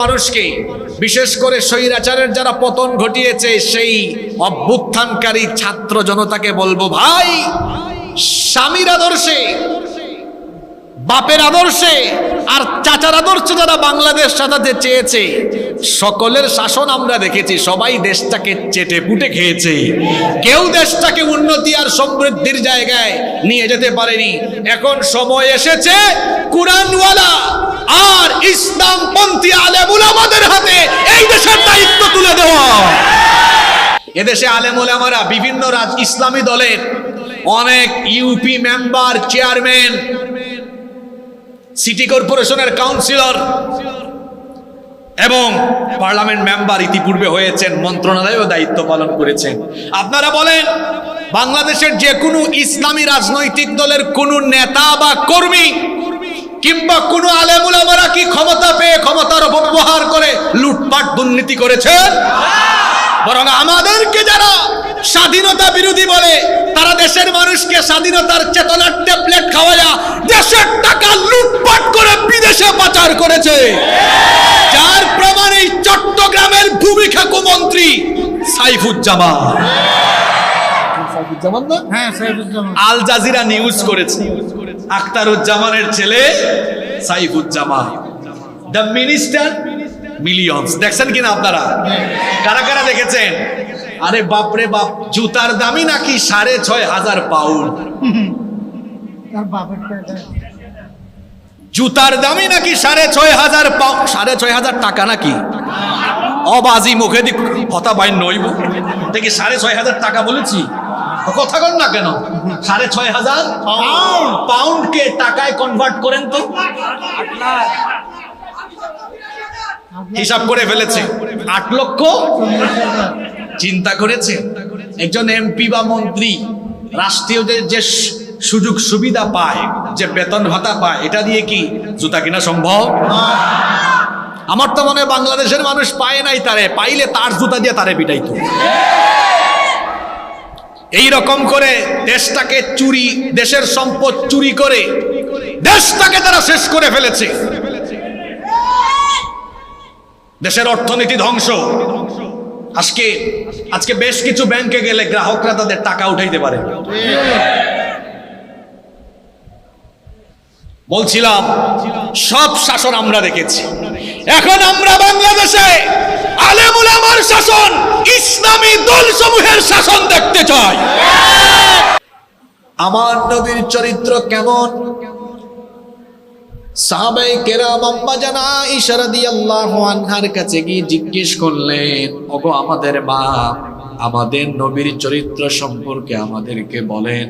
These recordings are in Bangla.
মানুষকে, বিশেষ করে স্বৈরাচারের যারা পতন ঘটিয়েছে সেই অভ্যুত্থানকারী ছাত্র জনতাকে বলবো, ভাই, স্বামীর আদর্শে, বাপের আদর্শে আর চাচার আদর্শে যারা বাংলাদেশ সাজাতে চেয়েছে, সকলের শাসন আমরা দেখেছি, সবাই দেশটাকে চেটে পুটে খেয়েছে। কেউ দেশটাকে উন্নতি আর সমৃদ্ধির জায়গায় নিয়ে যেতে পারেনি। এখন সময় এসেছে কুরআনওয়ালা আর ইসলামপন্থী আলেম উলামাদের হাতে এই দেশের দায়িত্ব তুলে দেওয়া। এদেশে আলেম উলামারা বিভিন্ন ইসলামী দলের অনেক ইউপি মেম্বার, চেয়ারম্যান, সিটি কর্পোরেশনের কাউন্সিলর এবং পার্লামেন্ট মেম্বার ইতিপূর্বে হয়েছেন, মন্ত্রণালয়েও দায়িত্ব পালন করেছেন। আপনারা বলেন, বাংলাদেশের যে কোনো ইসলামী রাজনৈতিক দলের কোনো নেতা বা কর্মী কিংবা কোনো আলেম উলামারা কি ক্ষমতা পেয়ে ক্ষমতার অপব্যবহার করে লুটপাট দুর্নীতি করেছেন? বরং আমাদেরকে যারা স্বাধীনতা বিরোধী বলে, তারা দেশের মানুষকে স্বাধীনতার চেতনার ট্যাবলেট খাওয়ায়া দেশের টাকা লুটপাট করে বিদেশে পাচার করেছে। যার প্রমাণ এই চট্টগ্রামের ভূমিখাকু মন্ত্রী সাইফুজ্জামান। আল জাজিরা নিউজ করেছে, আখতারুজ্জামানের ছেলে সাইফুজ্জামান, দ্য মিনিস্টার মিলিয়নস। দেখছেন কিনা আপনারা? কারা কারা দেখেছেন? আরে বাপরে বাপ, জুতার দামই নাকি 6,500 পাউন্ড। জুতার দামই নাকি 6,500 পাউন্ড, 6,500 টাকা নাকি? অবাজি মুখে দি কথা বাইন নইব দেখি 6,500 টাকা বলেছি, কথা কন না কেন? 6,500 পাউন্ডকে টাকায় কনভার্ট করেন তো। হিসাব করে ফেলেছে 8 লক্ষ। চিন্তা করেছে একজন এমপি বা মন্ত্রী রাষ্ট্রীয় যে সুযোগ সুবিধা পায়, যে বেতন ভাতা পায়, এটা দিয়ে কি জুতা কিনা সম্ভব? আমার তো মনে হয় বাংলাদেশের মানুষ পায় নাই, তারে পাইলে তার জুতা দিয়ে তারে পিটাইতো। এই রকম করে দেশটাকে চুরি, দেশের সম্পদ চুরি করে দেশটাকে তারা শেষ করে ফেলেছে। দেশের অর্থনীতি ধ্বংস। আজকে বেশ কিছু ব্যাংকে গেলে গ্রাহকরা তাদের টাকা উঠাইতে পারে। বলছিলাম সব শাসন আমরা দেখেছি। এখন আমরা বাংলাদেশে আলেম উলামার শাসন, ইসলামী দলসমূহের শাসন দেখতে চাই। আমার নবীর চরিত্র কেমন? সাহাবায়ে কেরাম আম্মা জান আয়েশা রাদিয়াল্লাহু আনহার কাছে গিয়ে জিজ্ঞেস করলেন, ওগো আমাদের মা, আমাদের নবীর চরিত্র সম্পর্কে আমাদেরকে বলেন।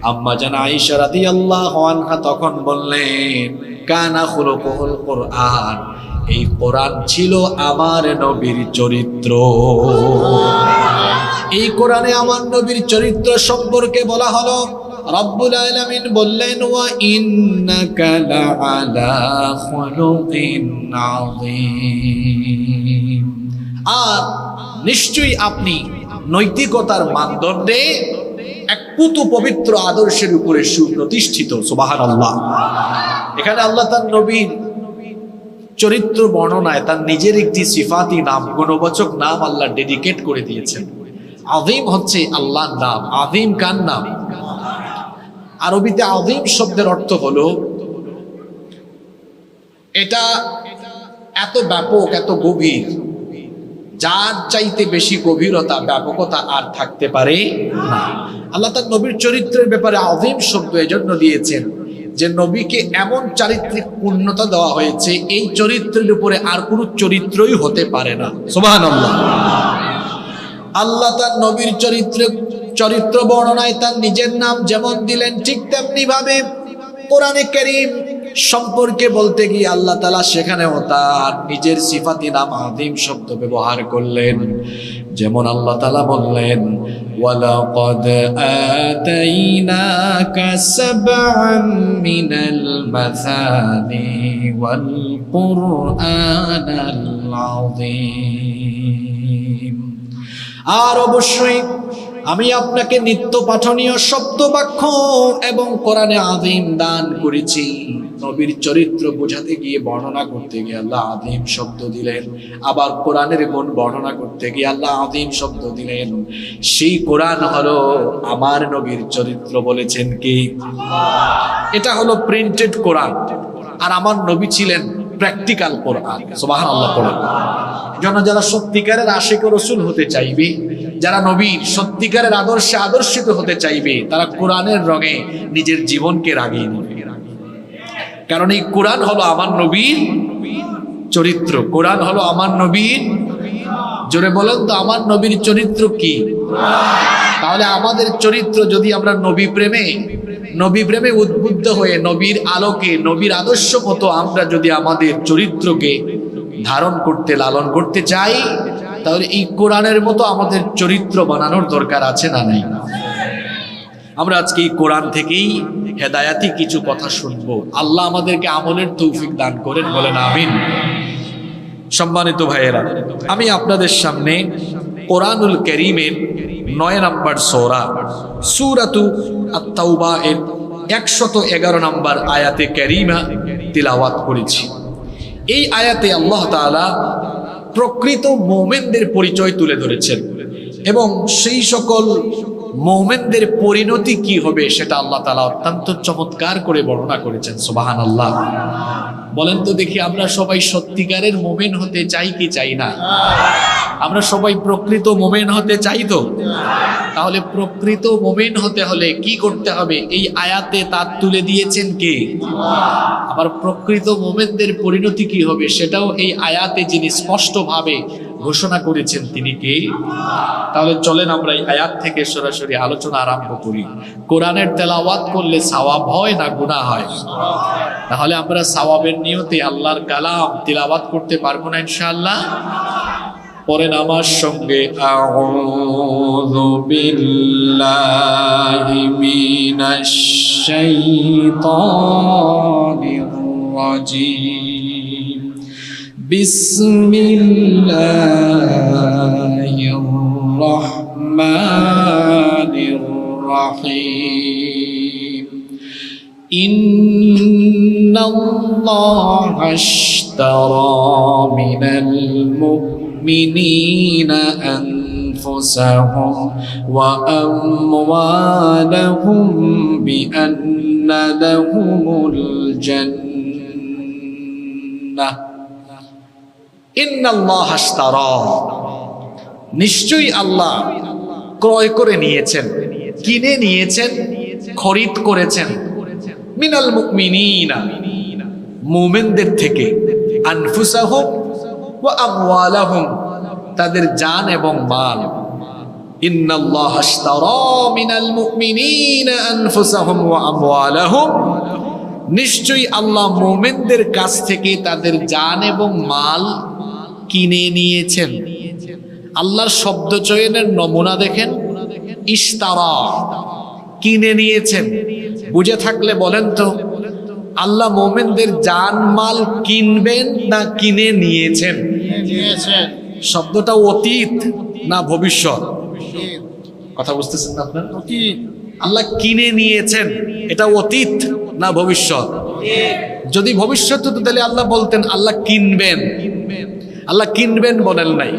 আম্মা জান আয়েশা রাদিয়াল্লাহু আনহা তখন বললেন, কানা খুলুকুল কুরআন, এই কোরআন ছিল আমার নবীর চরিত্র। এই কোরআনে আমার নবীর চরিত্র সম্পর্কে বলা হলো। রব্বুল আলামিন বললেন, ওয়া ইন্নাকা লাআলা খুলুকিন আযীম, আর নিশ্চয়ই আপনি নৈতিকতার মানদণ্ডে এক পুতু পবিত্র আদর্শের উপরে সুপ্রতিষ্ঠিত। সুবহানাল্লাহ। এখানে আল্লাহ তার নবীর চরিত্র বর্ণনায় তার নিজের একটি সিফাতি নাম, গুণবাচক নাম আল্লাহ ডেডিকেট করে দিয়েছেন। আযীম হচ্ছে আল্লাহর নাম। আযীম কার নাম? আরবিতে আযীম শব্দের অর্থ হলো, এটা এত ব্যাপক, এত গভীর, যার চাইতে বেশি গভীরতা, ব্যাপকতা আর থাকতে পারে না। আল্লাহ তার নবীর চরিত্রের ব্যাপারে আযীম শব্দ এজন্য দিয়েছেন যে নবীকে এমন চারিত্রিক পূর্ণতা দেওয়া হয়েছে, এই চরিত্রের উপরে আর কোনো চরিত্রই হতে পারে না। সুবহানাল্লাহ। আল্লাহ তার নবীর চরিত্র বর্ণনায় তার নিজের নাম যেমন দিলেন, ঠিক তেমনি ভাবে কোরআনে কারীম সম্পর্কে বলতে গিয়ে আল্লাহ তাআলা সেখানেও তার নিজের সিফাতি নাম আযীম শব্দ ব্যবহার করলেন। যেমন আল্লাহ তাআলা বললেন, ওয়ালাকাদ আতাইনাকা সাবআন মিনাল মাসানি ওয়াল কুরআনাল আযীম। আর অবশ্যই আমি আপনাকে নিত্য পাঠনীয় সপ্তবাক্য এবং কোরআনে আযীম দান করেছি। নবীর চরিত্র বোঝাতে গিয়ে, বর্ণনা করতে গিয়ে আল্লাহ আযীম শব্দ দিলেন, আবার কোরআনের গুণ বর্ণনা করতে গিয়ে আল্লাহ আযীম শব্দ দিলেন। সেই কোরআন হলো আমার নবীর চরিত্র, বলেছেন কি? এটা হলো প্রিন্টেড কোরআন, আর আমার নবী ছিলেন প্র্যাকটিক্যাল কোরআন। সুবহানাল্লাহ পড়েন। যারা সত্যিকারের আশিক ও রাসূল হতে চাইবে, যারা নবীর সত্যিকারের আদর্শে আদর্শিত হতে চাইবে, তারা কোরআনের রঙে নিজের জীবনকে রাঙিয়ে নেবে। কারণ এই কোরআন হলো আমার নবীর চরিত্র। কোরআন হলো আমার নবীর, জোরে বলেন তো, আমার নবীর চরিত্র কি? তাহলে আমাদের চরিত্র যদি আমরা নবী প্রেমে উদ্বুদ্ধ হয়ে, নবীর আলোকে, নবীর আদর্শ মতো আমরা যদি আমাদের চরিত্রকে ধারণ করতে, লালন করতে চাই, তাহলে এই কোরআনের মতো আমাদের চরিত্র বানানোর দরকার আছে না নাই? আমরা আজকে এই কোরআন থেকেই হেদায়াতি কিছু কথা শুনবো। আল্লাহ আমাদেরকে আমলের তৌফিক দান করেন, বলেন আমিন। সম্মানিত ভাইয়েরা, আমি আপনাদের সামনে কোরআনুল কারীমের 9 নম্বর সূরা, সূরাতু আত-তাওবা এর 111 নম্বর আয়াতে কারীমা তিলাওয়াত করেছি। এই আয়াতে আল্লাহ তাআলা প্রকৃত মুমিনদের পরিচয় তুলে ধরেছেন এবং সেই সকল মুমিনদের পরিণতি কি হবে সেটা আল্লাহ তাআলা অত্যন্ত চমৎকার করে বর্ণনা করেছেন। সুবহানাল্লাহ। বলেন তো দেখি, আমরা সবাই সত্যিকারের মুমিন হতে চাই কি চাই না? আমরা সবাই প্রকৃত মুমিন হতে চাই তো? তাহলে প্রকৃত মুমিন হতে হলে কি করতে হবে? এই আয়াতে তা তুলে দিয়েছেন কে? আবার প্রকৃত মুমিনদের পরিণতি কি হবে সেটাও এই আয়াতে যিনি স্পষ্টভাবে ঘোষণা করেছেন তিনি কে? তাহলে চলেন আমরা এই আয়াত থেকে সরাসরি আলোচনা আরম্ভ করি। কোরআনের তেলাওয়াত করলে সওয়াব হয় না গুনাহ হয়? তাহলে আমরা সওয়াবের নিয়তে আল্লাহর কালাম তিলাওয়াত করতে পারবো না ইনশাআল্লাহ? পড়েন আমার সঙ্গে, আউযু বিল্লাহি মিনাশ শাইতানির রাজীম, বিসমিল্লাহির রহমানির রহিম। ইন্নাল্লাহা আশতারা মিনাল মুমিনিনা আনফুসাহুম ওয়া আমওয়ালাহুম বিআন্না লাহুমুল জান্নাহ। ইন্নাল্লাহা আশতারা, নিশ্চয়ই আল্লাহ ক্রয় করে নিয়েছেন, কিনে নিয়েছেন, খরিদ করেছেন, মিনাল মুমিনিনা, মুমিনদের থেকে, আনফুসাহুম ওয়া আমওয়ালাহুম, তাদের জান এবং মাল। ইন্নাল্লাহা আশতারা মিনাল মুমিনিনা আনফুসাহুম ওয়া আমওয়ালাহুম, নিশ্চয়ই আল্লাহ মুমিনদের কাছ থেকে তাদের জান এবং মাল কিনে নিয়েছেন। আল্লাহর শব্দ চয়নের নমুনা দেখেন, ইশতারা, কিনে নিয়েছেন। বুঝে থাকলে বলেন তো, আল্লাহ মুমিনদের জান মাল কিনবেন না কিনে নিয়েছেন? শব্দটা অতীত না ভবিষ্যৎ? কথা বুঝতেছেন না আপনারা? আল্লাহ কিনে নিয়েছেন, এটা অতীত না ভবিষ্যৎ? যদি ভবিষ্যৎ হতো তাহলে আল্লাহ বলতেন আল্লাহ কিনবেন। আল্লাহ কিনবেন বলেন নাই,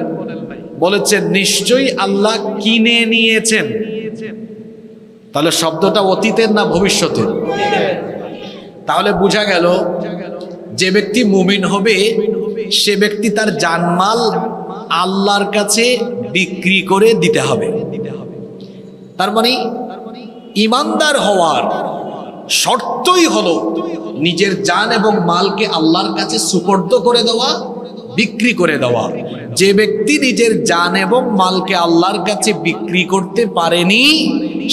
বলেছেন নিশ্চয়ই আল্লাহ কিনে নিয়েছেন। তাহলে শব্দটা অতীতের না ভবিষ্যতের? তাহলে বোঝা গেল যে ব্যক্তি মুমিন হবে সে ব্যক্তি তার জানমাল আল্লাহর কাছে বিক্রি করে দিতে হবে। তার মানে ইমানদার হওয়ার শর্তই হলো নিজের জান এবং মালকে আল্লাহর কাছে সুপর্দ করে দেওয়া, বিক্রি করে দেওয়া। যে ব্যক্তি নিজের জান এবং মালকে আল্লাহর কাছে বিক্রি করতে পারেনি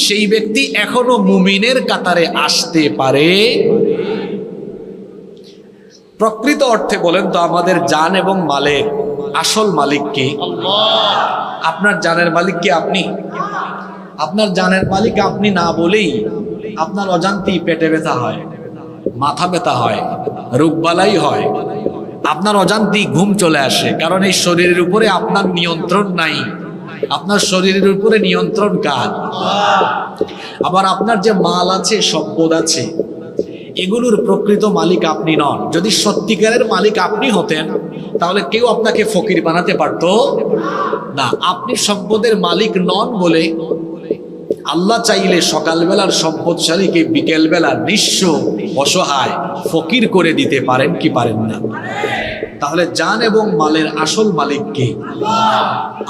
সেই ব্যক্তি এখনো মুমিনের কাতারে আসতে পারে। প্রকৃত অর্থে বলেন তো, আমাদের জান এবং মালের আসল মালিক কে? আপনার জানের মালিক কে? আপনি? আপনার জানের মালিক আপনি না বলেই আপনার অজান্তেই পেটে ব্যথা হয়, মাথা ব্যথা হয়, রোগবালাই হয়, আপনার অজান্তেই ঘুম চলে আসে, কারণ এই শরীরের উপরে আপনার নিয়ন্ত্রণ নাই। আপনার শরীরের উপরে নিয়ন্ত্রণ কার? আবার আপনার যে মাল আছে, সম্পদ আছে, এগুলোর প্রকৃত মালিক আপনি নন। যদি সত্যিকারের মালিক আপনি হতেন তাহলে কেউ আপনাকে ফকির বানাতে পারতো না। আপনি সম্পদের মালিক নন বলে আল্লাহ চাইলে সকালবেলার সম্পদশালীকে বিকেলবেলার নিঃস্ব অসহায় ফকির করে দিতে পারেন কি পারেন না? তাহলে জান এবং মালের আসল মালিক কে?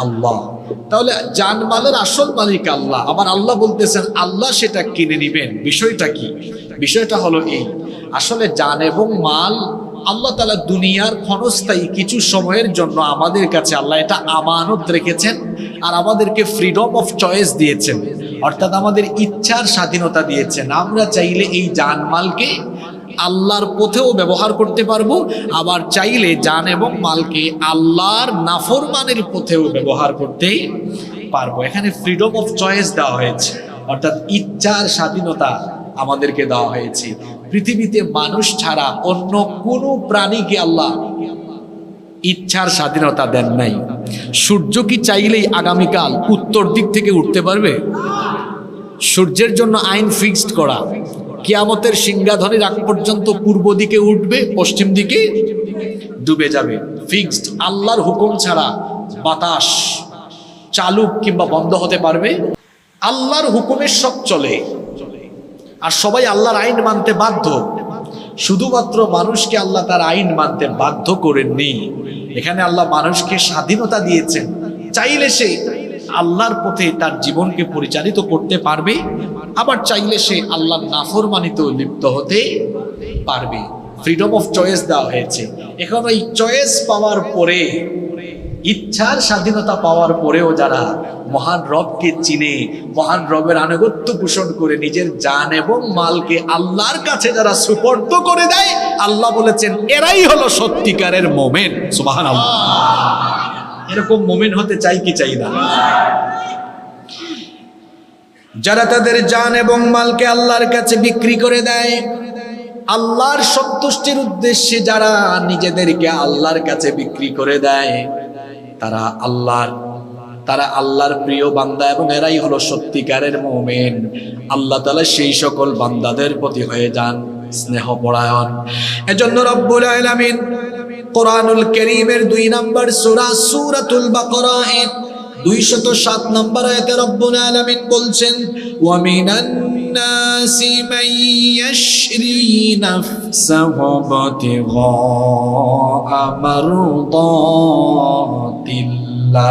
আল্লাহ। তাহলে জান মালের আসল মালিক আল্লাহ। আবার আল্লাহ বলতেছেন আল্লাহ সেটা কিনে নিবেন। বিষয়টা কি? বিষয়টা হলো এই, আসলে জান এবং মাল আল্লাহ তাআলা দুনিয়ার ক্ষণস্থায়ী কিছু সময়ের জন্য আমাদের কাছে আল্লাহ এটা আমানত রেখেছেন, আর আমাদেরকে ফ্রিডম অফ চয়েস দিয়েছেন, অর্থাৎ আমাদের ইচ্ছার স্বাধীনতা দিয়েছেন। আমরা চাইলে এই জানমালকে আল্লাহর পথেও ব্যবহার করতে পারবো, আবার চাইলে জান এবং মালকে আল্লাহর নাফরমানের পথেও ব্যবহার করতে পারবো। এখানে ফ্রিডম অফ চয়েস দেওয়া হয়েছে, অর্থাৎ ইচ্ছার স্বাধীনতা আমাদেরকে দেওয়া হয়েছে। পৃথিবীতে মানুষ ছাড়া অন্য কোনো প্রাণীকে আল্লাহ ইচ্ছার স্বাধীনতা দেন নাই। সূর্য কি চাইলেই আগামীকাল উত্তর দিক থেকে উঠতে পারবে? সূর্যের জন্য আইন ফিক্সড করা, কিয়ামতের সিংহাধনের আগ পর্যন্ত পূর্ব দিকে উঠবে, পশ্চিম দিকে ডুবে যাবে, ফিক্সড। আল্লাহর হুকুম ছাড়া বাতাস চালু কিংবা বন্ধ হতে পারবে? আল্লাহর হুকুমে সব চলে, আর সবাই আল্লাহর আইন মানতে বাধ্য। শুধুমাত্র মানুষকে আল্লাহ তার আইন মানতে বাধ্য করেননি, এখানে আল্লাহ মানুষকে স্বাধীনতা দিয়েছেন। চাইলে সে আল্লাহর পথে তার জীবনকে পরিচালিত করতে পারবে, আবার চাইলে সে আল্লাহর নাফরমানিতেও লিপ্ত হতে পারবে। ফ্রিডম অফ চয়েস দেওয়া হয়েছে। এখন এই চয়েস পাওয়ার পরে, ইচ্ছার স্বাধীনতা পাওয়ার পরেও যারা মহান রবকে চিনে, মহান রবের আনুগত্য পোষণ করে নিজের জান এবং মালকে আল্লাহর কাছে যারা সুপর্দ করে দেয়, আল্লাহ বলেছেন এরাই হলো সত্যিকারের মুমিন। সুবহানাল্লাহ। এরকম মুমিন হতে চাই কি চাই না? যারা তাদের জান এবং মালকে আল্লাহর কাছে বিক্রি করে দেয়, আল্লাহর সন্তুষ্টির উদ্দেশ্যে যারা নিজেদেরকে আল্লাহর কাছে বিক্রি করে দেয়, তারা আল্লাহর প্রিয় বান্দা, এবং এরাই হলো সত্যিকারের মুমিন। আল্লাহ তাআলা সেই সকল বান্দাদের প্রতি হয়ে যান স্নেহপরায়ণ। এজন্য রব্বুল আলামিন কোরআনুল কারীমের 2 নম্বর সূরা সূরাতুল বাকারা 207 নম্বর আয়াতে রব্বুল আলামিন বলছেন, ওয়া মিনান নাসি মান ইয়াশরি নাফসাহু বিতিগা মারদাতিল্লাহ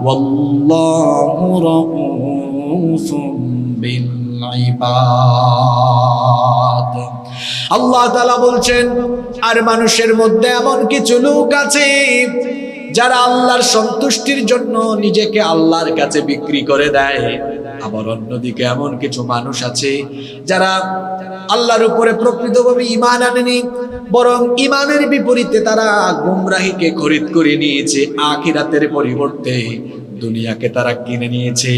ওয়াল্লাহু রাউফুম বিল ইবাদ। আল্লাহ তাআলা বলছেন, আর মানুষের মধ্যে এমন কিছু লোক আছে যারা আল্লাহর সন্তুষ্টির জন্য নিজেকে আল্লাহর কাছে বিক্রি করে দেয়। আবার অন্যদিকে এমন কিছু মানুষ আছে যারা আল্লাহর উপরে প্রকৃতভাবে ঈমান আনেনি, বরং ঈমানের বিপরীতে তারা গুমরাহিকে খরিদ করে নিয়েছে, আখিরাতের পরিবর্তে দুনিয়াকে তারা কিনে নিয়েছে।